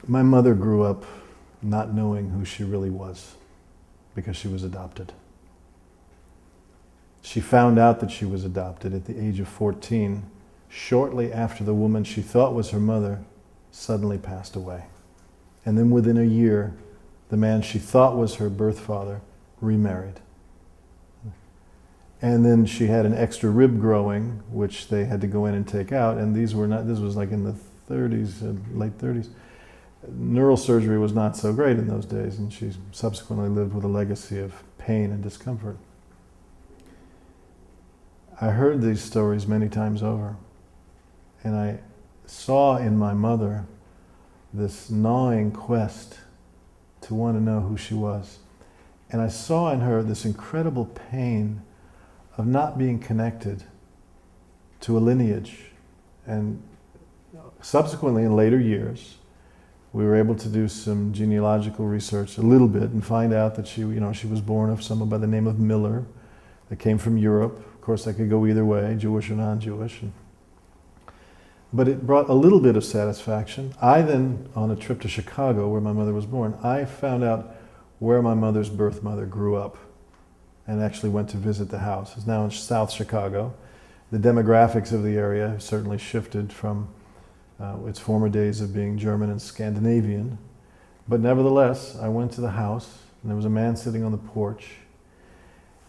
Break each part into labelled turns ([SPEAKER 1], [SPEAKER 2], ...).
[SPEAKER 1] My mother grew up not knowing who she really was because she was adopted. She found out that she was adopted at the age of 14, shortly after the woman she thought was her mother suddenly passed away. And then within a year, the man she thought was her birth father remarried. And then she had an extra rib growing, which they had to go in and take out, and this was like in the 30s, late 30s. Neurosurgery was not so great in those days, and she subsequently lived with a legacy of pain and discomfort. I heard these stories many times over, and I saw in my mother this gnawing quest to want to know who she was. And I saw in her this incredible pain of not being connected to a lineage. And subsequently, in later years, we were able to do some genealogical research a little bit and find out that she was born of someone by the name of Miller that came from Europe. Of course, that could go either way, Jewish or non-Jewish. But it brought a little bit of satisfaction. I then, on a trip to Chicago, where my mother was born, I found out where my mother's birth mother grew up and actually went to visit the house. It's now in South Chicago. The demographics of the area have certainly shifted from its former days of being German and Scandinavian. But nevertheless, I went to the house, and there was a man sitting on the porch,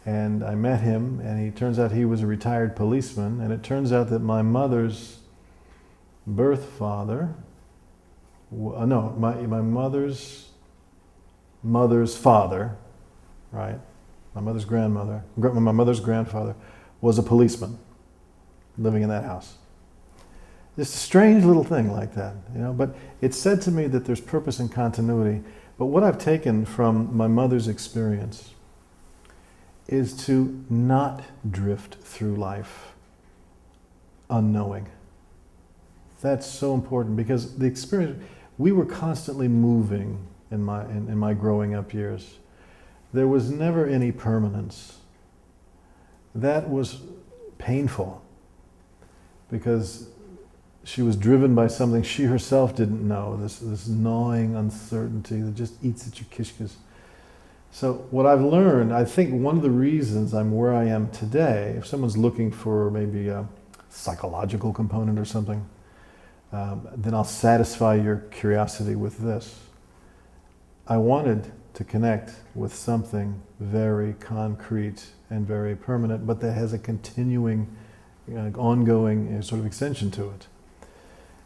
[SPEAKER 1] and I met him, and he turns out he was a retired policeman, and it turns out that my mother's birth father, my mother's father, right? My mother's grandfather was a policeman living in that house. Just a strange little thing like that, but it said to me that there's purpose and continuity. But what I've taken from my mother's experience is to not drift through life unknowing. That's so important because the experience, we were constantly moving in my growing up years. There was never any permanence. That was painful because she was driven by something she herself didn't know, this gnawing uncertainty that just eats at your kishkas. So what I've learned, I think one of the reasons I'm where I am today, if someone's looking for maybe a psychological component or something, then I'll satisfy your curiosity with this. I wanted to connect with something very concrete and very permanent, but that has a continuing, ongoing sort of extension to it.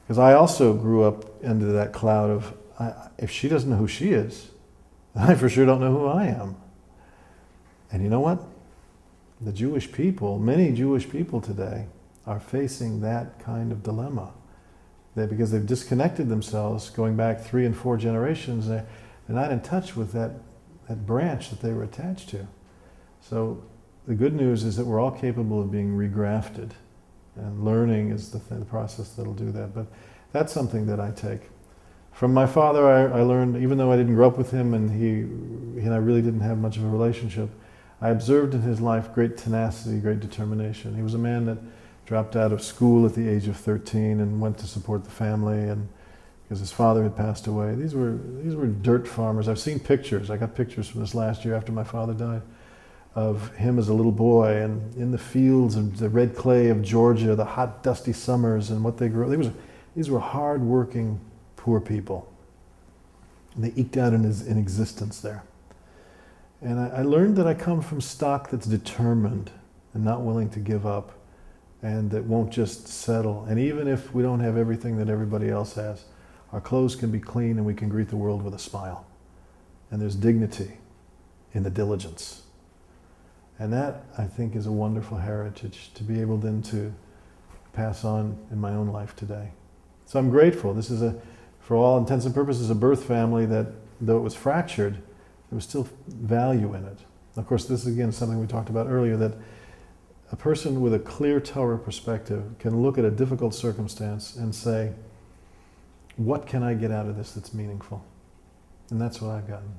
[SPEAKER 1] Because I also grew up into that cloud of, if she doesn't know who she is, I for sure don't know who I am. And you know what? The Jewish people, many Jewish people today, are facing that kind of dilemma. Because they've disconnected themselves, going back 3 and 4 generations, they're not in touch with that branch that they were attached to. So the good news is that we're all capable of being regrafted. And learning is the process that'll do that. But that's something that I take. From my father, I learned, even though I didn't grow up with him and he and I really didn't have much of a relationship, I observed in his life great tenacity, great determination. He was a man that dropped out of school at the age of 13 and went to support the family, and because his father had passed away. These were dirt farmers. I've seen pictures. I got pictures from this last year after my father died, of him as a little boy and in the fields of the red clay of Georgia, the hot, dusty summers, and what they grew. These were hard-working, poor people. And they eked out an existence there. And I learned that I come from stock that's determined and not willing to give up, and that won't just settle. And even if we don't have everything that everybody else has, our clothes can be clean and we can greet the world with a smile. And there's dignity in the diligence. And that, I think, is a wonderful heritage to be able then to pass on in my own life today. So I'm grateful. This is, for all intents and purposes, a birth family that, though it was fractured, there was still value in it. Of course, this is again something we talked about earlier, that a person with a clear Torah perspective can look at a difficult circumstance and say, what can I get out of this that's meaningful? And that's what I've gotten.